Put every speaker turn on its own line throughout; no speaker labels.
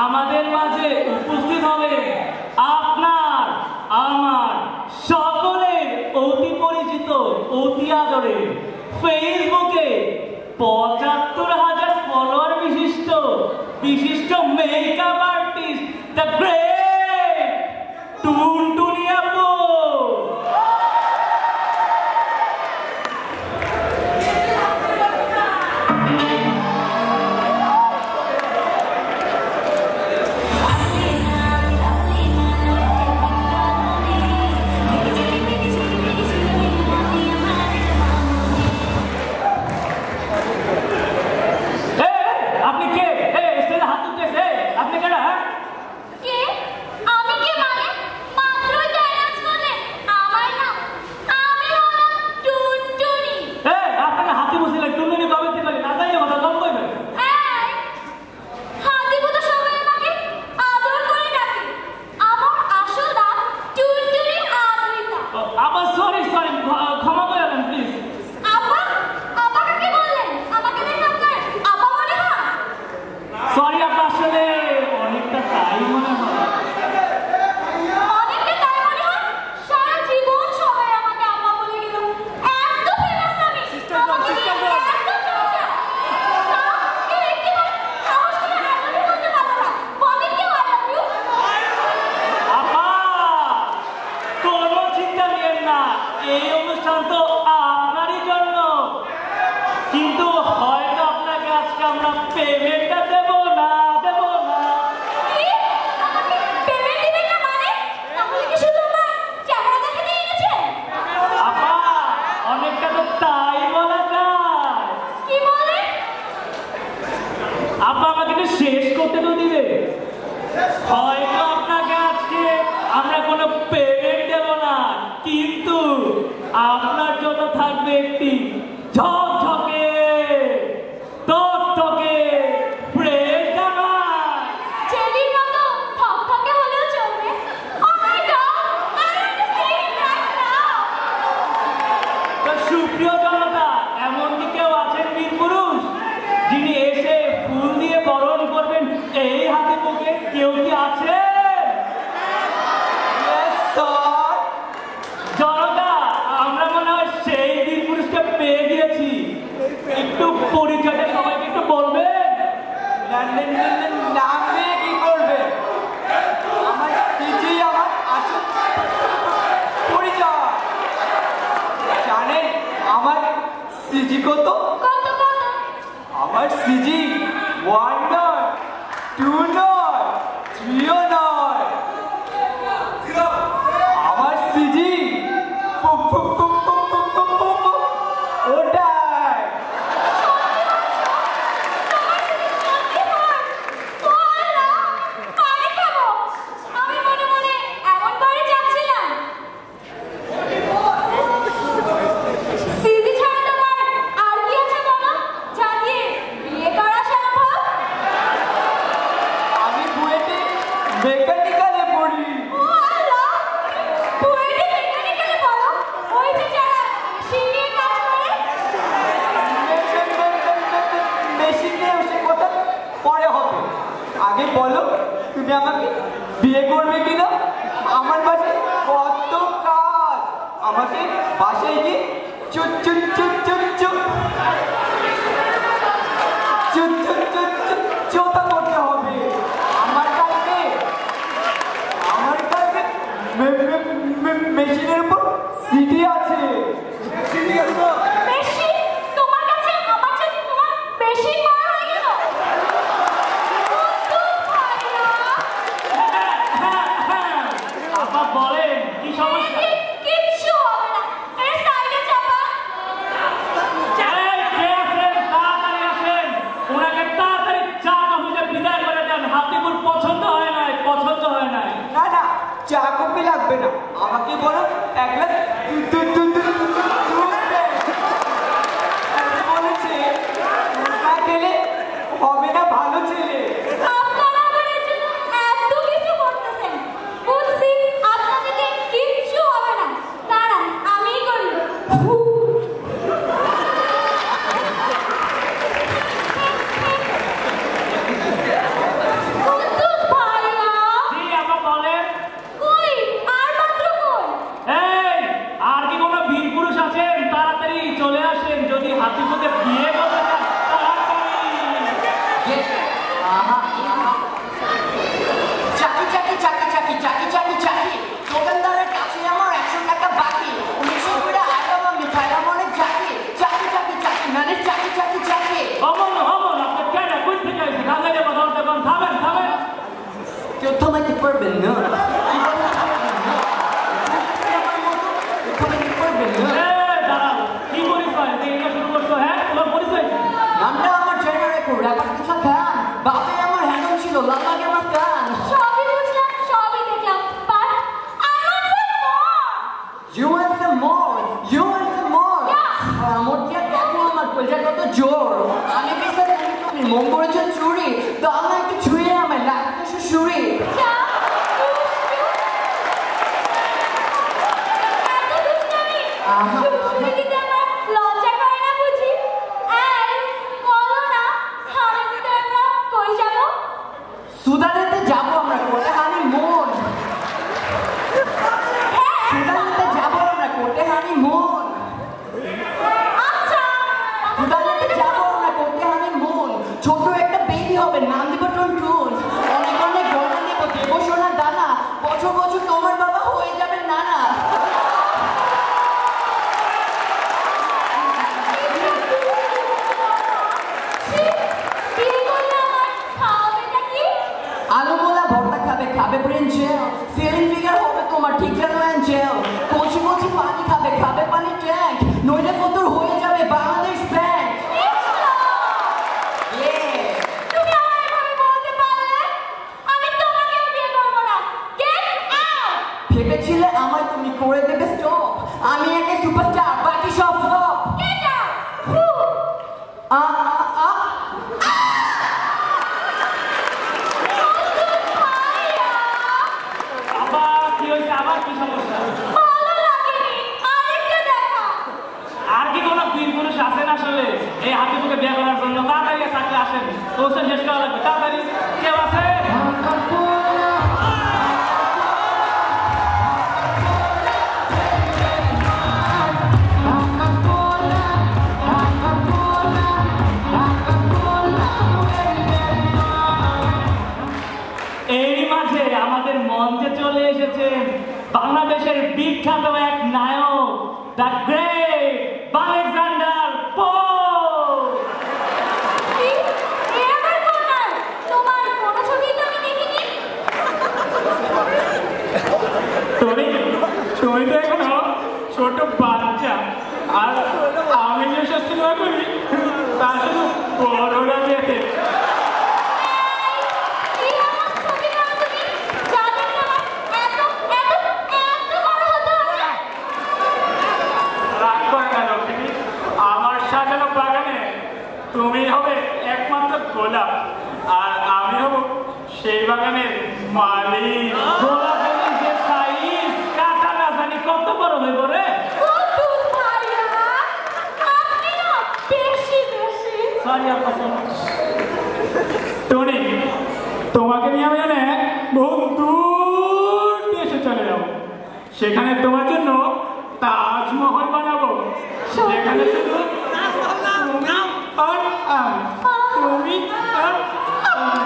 আমাদের মাঝে উপস্থিত হবে আপনার আমার সকলের অতি পরিচিত অতি আদরের ফেসবুকে ৭৫,০০০ ফলোয়ার বিশিষ্ট মেকআপ আর্টিস্ট দ্য গ্রেট টুনটুনি আপু।
করবেন না
দাঁড়াও, কি পরিচয়? এইটা শুরু করছো, হ্যাঁ? তোমার পরিচয় কি?
নামটা আমার জেনারেটর র্যাপার কিছু খান বাপে আমার হ্যান্ডল ছিল লালাকে আমার কান
সবই বুঝলাম, সবই দেখলাম, but I want some more.
You want some more? You want some more?
Yeah.
আমার কি দেখো আমার কলজা কত জোর আমি বিশ্বাস করি তুমি মন করেছো চুরি তো আমার একটু ছুঁয়ে আমার লাগতো শুশুরি
যা, এত দুষ্টামি। শুশুরি দিতে আমার লজ্জা করে না বুঝি? এই, বলো না, হানিমুনে আমরা কই যাবো?
সুদানেতে যাবো আমরা কোটে হানি মন
হ্যাঁ,
সুদানেতে যাবো আমরা কোটে হানি মন
আচ্ছা,
সুদানেতে যাবো আমরা কোটে হানি মন ছোট একটা বেবি হবে নাম দিব টুনটুন অনেক অনেক গয়না নেবো দেবো সোনার দানা বছর বছর তোমার বাবা হয়ে যাবে নানা
বিয়ে করলে আমার খাওয়াবেটা কি?
আলুমোলা ভর্তা খাবে খাবে ব্রেন জেল সিলিং ফিগার হবে তোমার ঠিক যেন অ্যাঞ্জেল কচি কচি পানি খাবে খাবে পানি ট্যাঙ্ক নইলে ফতুর হয়ে যাবে বাংলাদেশ ব্যাংক
তুমি আমার এভাবে বলতে পারলে? আমি তোমাকেও বিয়ে করবো না। Get out!
ভেবেছিলে আমায় তুমি করে দেবে স্টপ আমি একে সুপারস্টার বাকি সব ফ্লপ
Get out! Who?
আ আ আ
আবার কি হয়েছে? আবার কি সমস্যা?
ভালো লাগেনি। আরেকটা দেখা।
আর কি কোনো বীর পুরুষ আছেন আসলে এই হাতিপুকে বিয়ে করার জন্য? তাড়াতাড়ি থাকলে আসেন, কোর্সের শেষ করা লাগবে, তাড়াতাড়ি। কেউ আছে? এই মাঝে আমাদের মঞ্চে চলে এসেছেন বাংলাদেশের বিখ্যাত এক নায়ক, দ্য গ্রেট আলেকজান্ডার পোপ।
কি? এ আবার কোন নায়ক? তোমার কোনো ছবিই তো আমি দেখিনি।
তুমি তুমি তো এখনো ছোট বাচ্চা, আর আমি যেসব সিনেমা করি তা শুধু বড়রা দেখে।
কি এমন ছবি করো তুমি? যাদের তোমার এত বড় হতে হবে?
রাগ করে না লক্ষ্মী, আমার সাজানো বাগানে তুমি হবে একমাত্র গোলাপ, আর আমি হব সেই বাগানের মালিক। গোলাপের যে সাইজ কাটা না জানি কত বড় হয়ে পড়ে।
কুদ্দুস ভাইয়া, আপনি না বেশি।
সরি আপা, টনি, তোমাকে নিয়ে আমি জানে বহু দূর দেশে চলে যাবো, সেখানে তোমার জন্য তাজমহল বানাবো, সেখানে শুধু তুমি আর আমি, তুমি আর আমি।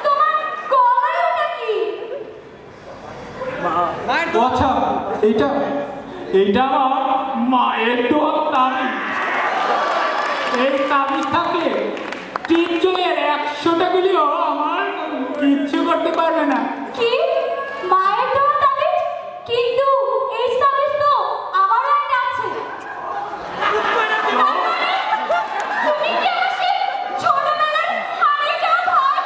তোমার গলায় ওটা কি?
ও আচ্ছা, এইটা আমার মায়ের দোয়া তাবিজ। এই তাবিজ থাকলে 3 জনের 100টা গুলিও আমার কিচ্ছু করতে পারবে না।
কি? মায়ের দেওয়া তাবিজ? কিন্তু এই তাবিজ তো আমারও একটা আছে। তার মানে তুমি কি আমার সেই ছোটবেলার হারিয়ে যাওয়া ভাই?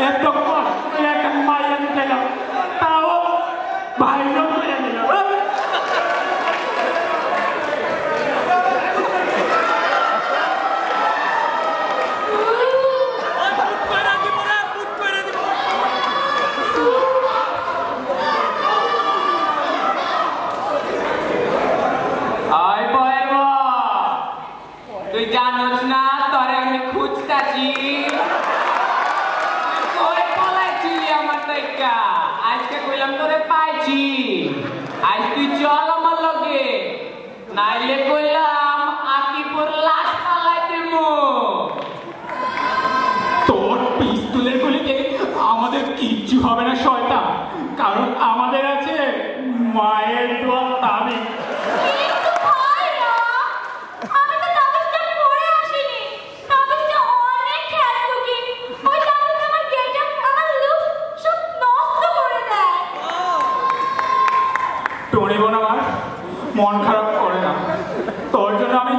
এতক্ষণ একটা মাইয়া দিতে গেল,
আজকে কইলাম তোরে পাইছি, আজ তুই চল আমার লগে, নাইলে কইলাম আকিপুর লাশ পালাই দেবো।
তোর পিস্তলের গুলিতে আমাদের কিচ্ছু হবে না শয়তান, কারণ আমাদের আছে মায়ের দোয়া তাবিজ।
কিন্তু ভাইয়া, আমি তো তাবিজটা পরে আসিনি। তাবিজটা অনেক খেয়ালুকি। ওই তাবিজ আমার গেটআপ, আমার লুক সব নষ্ট করে দেয়।
টনি বোন আমার মন খারাপ করে না, তোর জন্য আমি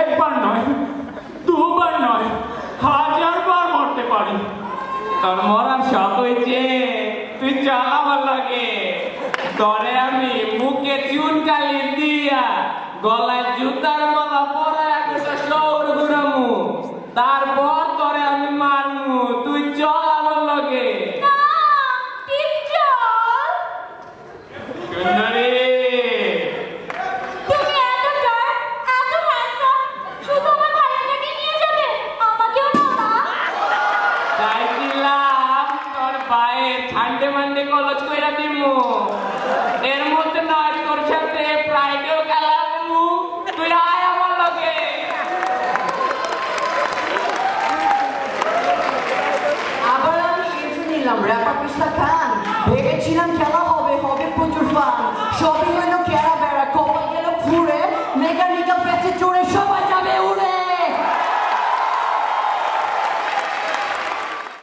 একবার নয়, দুবার নয়, 1000 বার মরতে পারি।
তোর মরার শখ হয়েছে, তুই চল আমার লগে, তোরে আমি মুখে চুন কালি দিয়া গলায় জুতার মালা পরায় একটা শহর ঘুরামু, তারপর তোরে আমি মারমু। তুই চল আমার লগে।
না, ঠিক চল।
সুন্দরী,
তুমি এত ডার্ক, এত হ্যান্ডসাম, শুধু আমার ভাইয়াটাকে নিয়ে যাবে, আমাকেও নাও না।
চাইছিলাম তোর পায়ে ঠান্ডে মান্ডে কলজ কইরা দিমু, এর মধ্যে নয় তোর সাথে ফ্রাইডেও খেলা করবো। তুই আয় আমার লগে।
আবার আমি এন্ট্রি নিলাম র্যাপার পিস্তা খান, ভেবেছিলাম খেলা হবে, হবে প্রচুর ফান, সবই